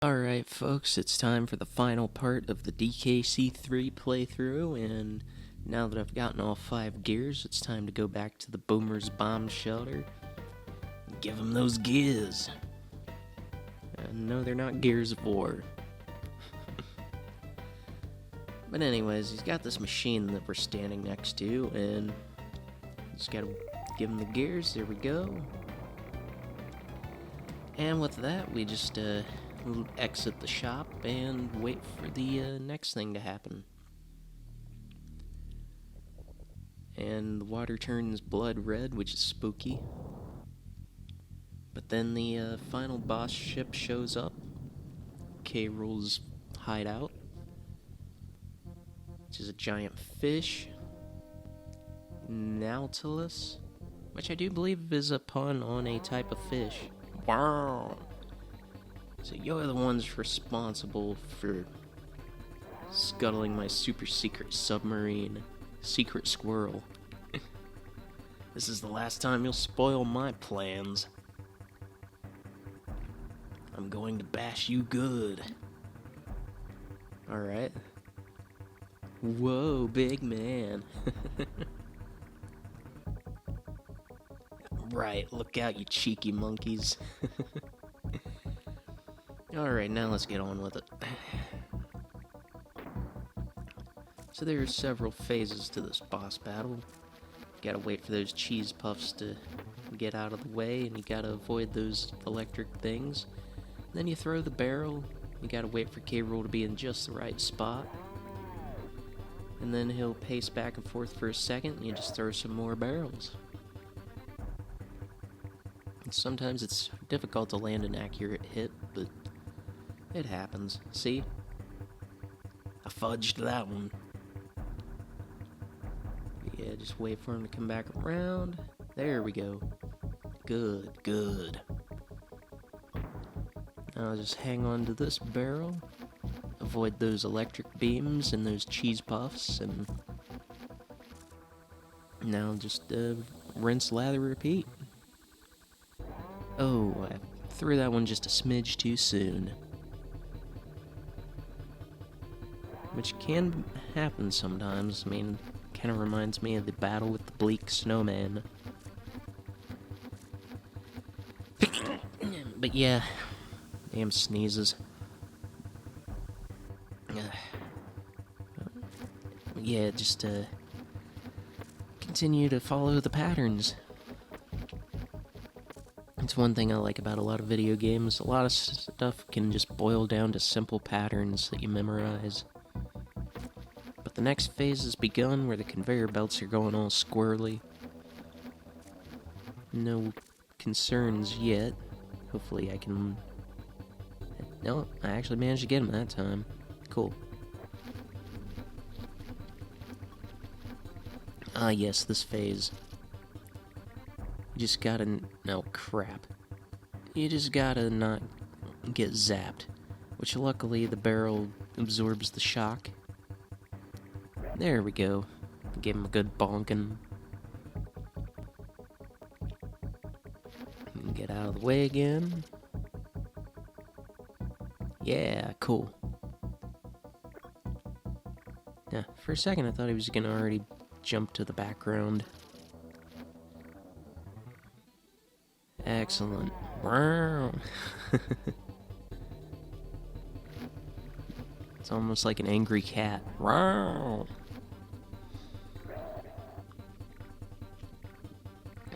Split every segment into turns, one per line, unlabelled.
Alright folks, it's time for the final part of the DKC3 playthrough, and now that I've gotten all 5 gears, it's time to go back to the Boomer's bomb shelter and give him those gears. No, they're not gears of war. But anyways, he's got this machine that we're standing next to, and just gotta give him the gears. There we go. And with that, we just exit the shop and wait for the next thing to happen. And the water turns blood red, which is spooky. But then the final boss ship shows up. K-Rool's hideout, which is a giant fish. Nautilus, which I do believe is a pun on a type of fish. Wow. So you're the ones responsible for scuttling my super secret submarine, Secret Squirrel. This is the last time you'll spoil my plans. I'm going to bash you good. Alright. Whoa, big man. Right, look out, you cheeky monkeys. Alright, now let's get on with it. So there are several phases to this boss battle. You gotta wait for those cheese puffs to get out of the way, and you gotta avoid those electric things. Then you throw the barrel, you gotta wait for K-Rool to be in just the right spot. And then he'll pace back and forth for a second, and you just throw some more barrels. And sometimes it's difficult to land an accurate hit, but it happens. See? I fudged that one. Yeah, just wait for him to come back around. There we go. Good, good. Now I'll just hang on to this barrel. Avoid those electric beams and those cheese puffs, and now just rinse, lather, repeat. Oh, I threw that one just a smidge too soon. Which can happen sometimes. I mean, kind of reminds me of the battle with the bleak snowman. But yeah, damn sneezes. Yeah, just continue to follow the patterns. It's one thing I like about a lot of video games. A lot of stuff can just boil down to simple patterns that you memorize. But the next phase has begun, where the conveyor belts are going all squirrely. No concerns yet. Hopefully I can... No, I actually managed to get him that time. Cool. Ah, yes, this phase. You just gotta... No, crap. You just gotta not get zapped. Which luckily the barrel absorbs the shock. There we go. Give him a good bonkin'. Get out of the way again. Yeah, cool. Yeah, for a second I thought he was gonna already jump to the background. Excellent. It's almost like an angry cat.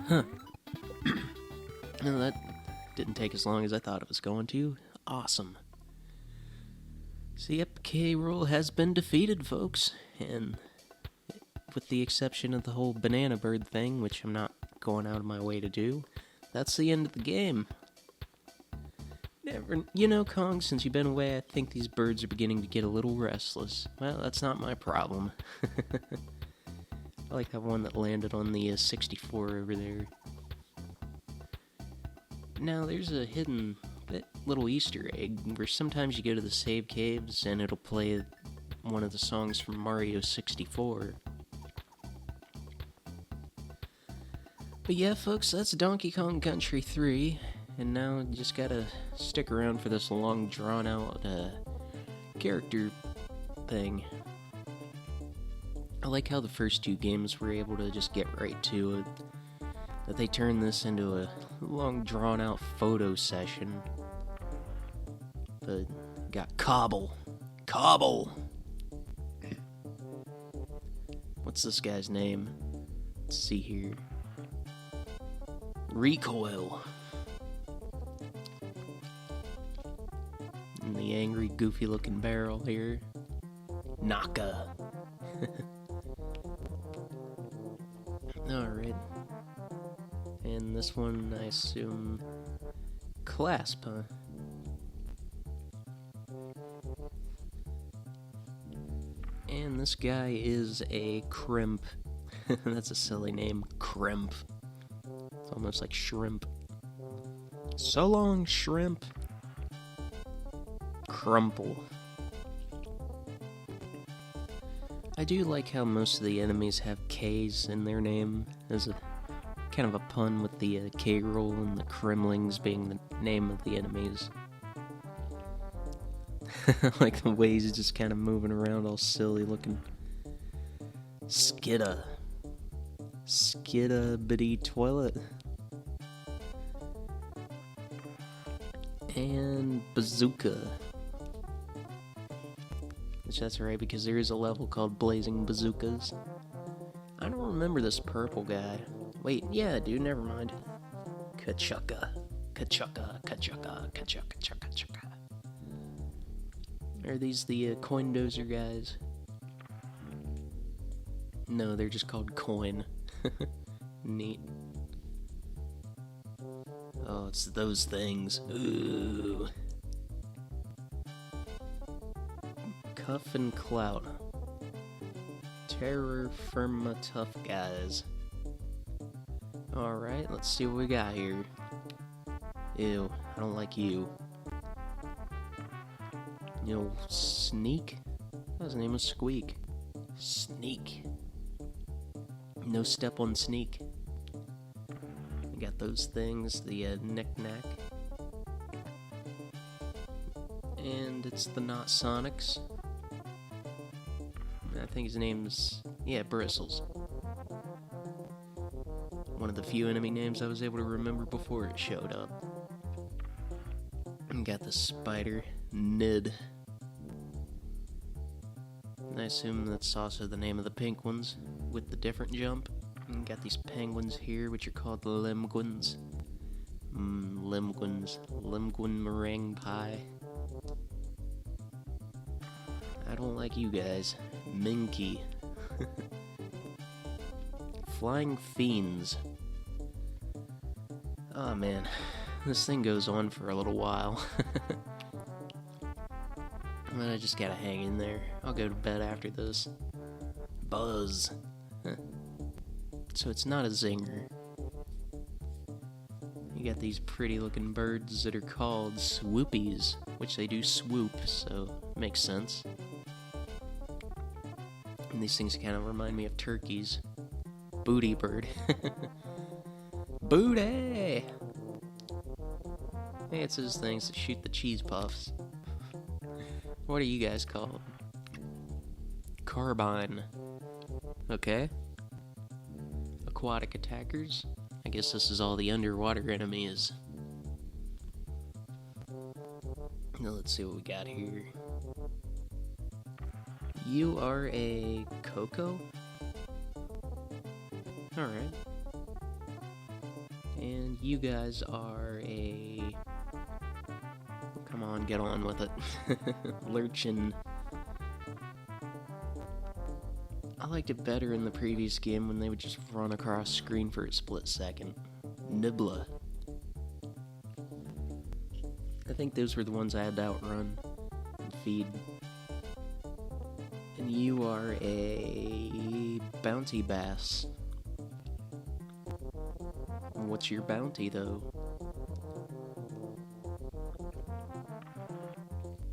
Huh. No, that didn't take as long as I thought it was going to. Awesome. So yep, K-Rool has been defeated, folks. And with the exception of the whole banana bird thing, which I'm not going out of my way to do, that's the end of the game. You know, Kong, since you've been away, I think these birds are beginning to get a little restless. Well, that's not my problem. I like that one that landed on the 64 over there. Now, there's a hidden little Easter egg where sometimes you go to the save caves and it'll play one of the songs from Mario 64. But yeah, folks, that's Donkey Kong Country 3. And now you just gotta stick around for this long drawn out character thing. I like how the first two games were able to just get right to it. That they turned this into a long drawn out photo session. But got Cobble. What's this guy's name? Let's see here. Recoil. And the angry, goofy looking barrel here. Naka. Alright. And this one, I assume, Clasp, huh? And this guy is a Crimp. That's a silly name, Crimp. It's almost like shrimp. So long, shrimp. Crumple. I do like how most of the enemies have K's in their name, as a kind of a pun with the K-roll and the Kremlings being the name of the enemies. Like the way he's just kind of moving around all silly looking. Skidda bitty toilet. And Bazooka. Which that's right, because there is a level called Blazing Bazookas. I don't remember this purple guy. Wait, yeah, dude, never mind. Kachuka. Are these the coin dozer guys? No, they're just called coin. Neat. Oh, it's those things. Ooh. Cuff and Clout. Terror Firma Tough Guys. Alright, let's see what we got here. Ew, I don't like you. You know, Sneak? His name was Squeak. Sneak. No step on Sneak. We got those things, the knick-knack. And it's the Not Sonics. I think his name's, Bristles. One of the few enemy names I was able to remember before it showed up. And got the spider, Nid. And I assume that's also the name of the pink ones, with the different jump. And got these penguins here, which are called Limguins. Limguin meringue pie. I don't like you guys. Minky. Flying Fiends. Oh man, this thing goes on for a little while. But I just gotta hang in there. I'll go to bed after this. Buzz. So it's not a zinger. You got these pretty looking birds that are called swoopies, which they do swoop, so makes sense. And these things kind of remind me of turkeys. Booty bird. Booty! Hey, it's those things that shoot the cheese puffs. What are you guys called? Carbine. Okay. Aquatic attackers. I guess this is all the underwater enemies. Now let's see what we got here. You are a Coco? Alright. And you guys are a... Come on, get on with it. Lurchin. I liked it better in the previous game when they would just run across screen for a split second. Nibbla. I think those were the ones I had to outrun and feed. And you are a bounty bass. What's your bounty, though?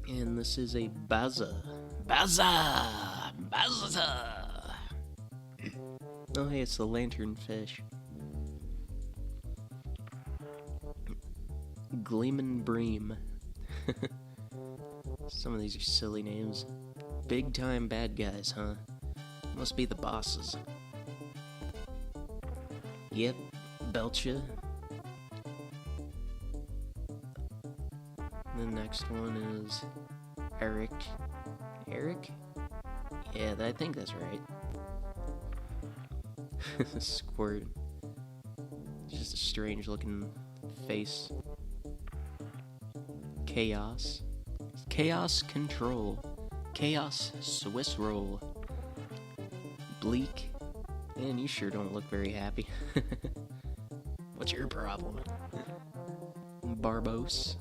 And this is a Baza. Baza! Oh, hey, it's the lanternfish. Gleeman Bream. Some of these are silly names. Big time bad guys, huh? Must be the bosses. Yep, Belcha. The next one is Eric. Eric? Yeah, I think that's right. Squirt. It's just a strange looking face. Chaos. Chaos Control. Chaos Swiss Roll. Bleak. Man, you sure don't look very happy. What's your problem? Barbos.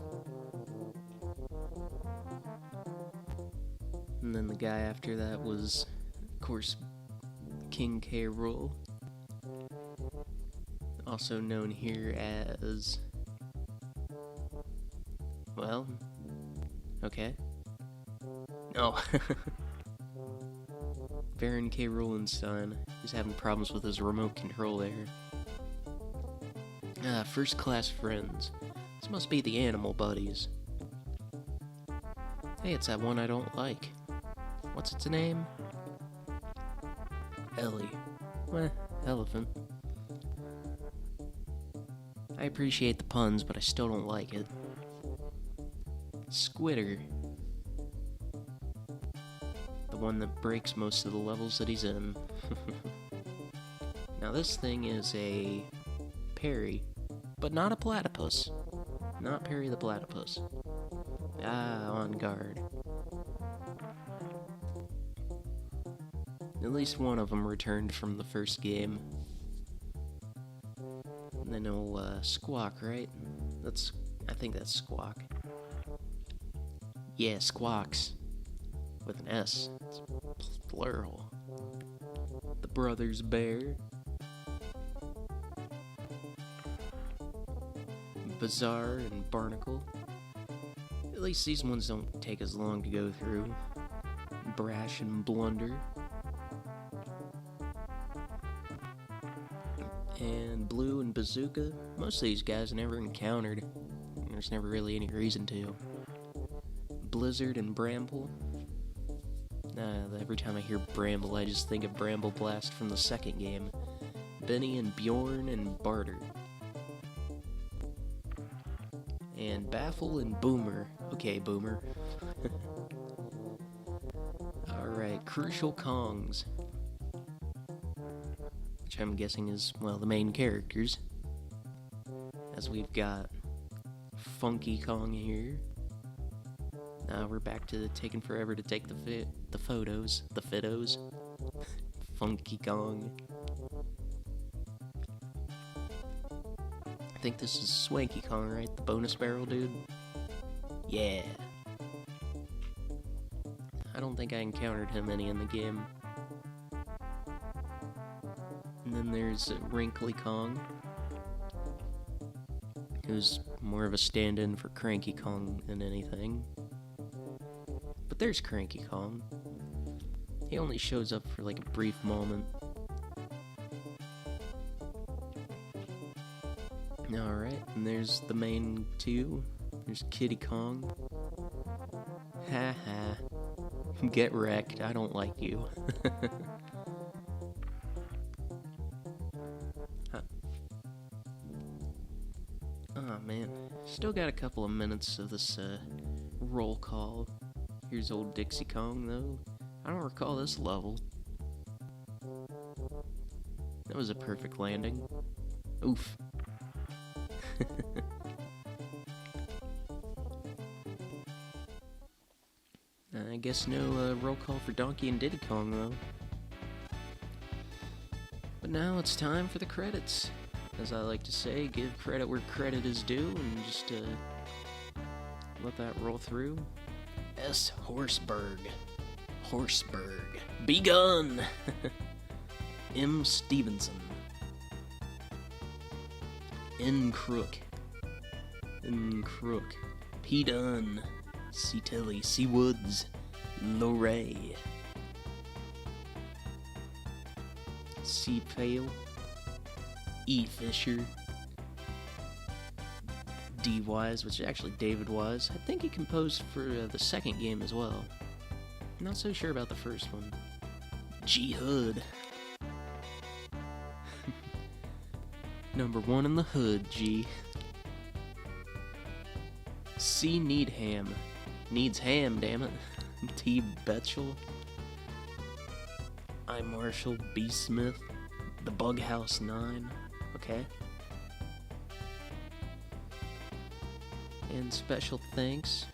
And then the guy after that was, of course, King K. Rool. Also known here as... Well... Okay. Oh. Baron K. Rolenstein. He's having problems with his remote control there. First class friends. This must be the animal buddies. Hey, it's that one I don't like. What's its name? Ellie. Elephant. I appreciate the puns, but I still don't like it. Squitter. The one that breaks most of the levels that he's in. Now this thing is a Perry, but not a platypus. Not Perry the platypus. On guard. At least one of them returned from the first game. And then Squawk, right? I think that's Squawk. Yeah, Squawks. With an S. It's plural. The Brothers Bear. Bazaar and Barnacle. At least these ones don't take as long to go through. Brash and Blunder. And Blue and Bazooka. Most of these guys I never encountered. There's never really any reason to. Blizzard and Bramble. Every time I hear Bramble, I just think of Bramble Blast from the second game. Benny and Bjorn and Barter. And Baffle and Boomer. Okay, Boomer. Alright, Crucial Kongs. Which I'm guessing is, well, the main characters. As we've got Funky Kong here. Now we're back to taking forever to take the photos. The photos. Funky Kong. I think this is Swanky Kong, right? The bonus barrel dude? Yeah. I don't think I encountered him any in the game. And then there's Wrinkly Kong, who's more of a stand-in for Cranky Kong than anything. But there's Cranky Kong. He only shows up for like a brief moment. Alright, and there's the main two. There's Kitty Kong. Haha. Get wrecked, I don't like you. Oh man, still got a couple of minutes of this roll call. Here's old Dixie Kong though. I don't recall this level. That was a perfect landing. Oof. I guess no roll call for Donkey and Diddy Kong though. But now it's time for the credits. As I like to say, give credit where credit is due, and just let that roll through. S. Horseberg. Begun! M. Stevenson. N. Crook. P. Dunn. C. Tilly. C. Woods. Lorray. C. Pale. E. Fisher. D. Wise, which is actually David Wise. I think he composed for the second game as well. Not so sure about the first one. G. Hood. Number 1 in the hood, G. C. Needham. Needs ham, damn it. T. Betchel. I. Marshall. B. Smith. The Bughouse 9. Okay. And special thanks,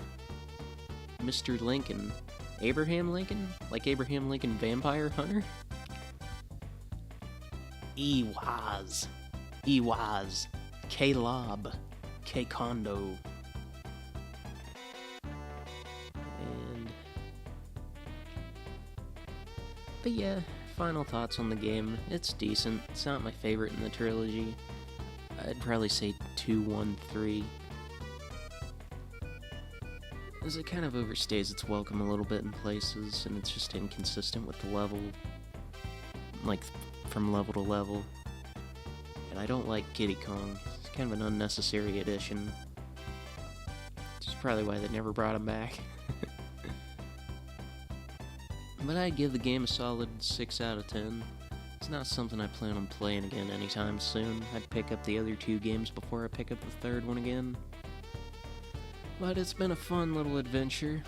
Mr. Lincoln. Abraham Lincoln? Like Abraham Lincoln Vampire Hunter? E. Waz. E. Waz. K. Lob. K. Kondo. But yeah, final thoughts on the game. It's decent. It's not my favorite in the trilogy. I'd probably say 2, 1, 3. As it kind of overstays its welcome a little bit in places, and it's just inconsistent with the level, like, from level to level. And I don't like Kiddy Kong. It's kind of an unnecessary addition. Which is probably why they never brought him back. But I'd give the game a solid 6 out of 10. It's not something I plan on playing again anytime soon. I'd pick up the other 2 games before I pick up the third one again. But it's been a fun little adventure.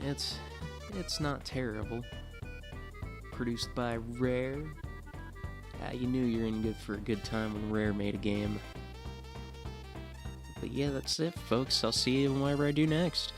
It's not terrible. Produced by Rare. You knew you were in good for a good time when Rare made a game. But yeah, that's it, folks. I'll see you whenever I do next.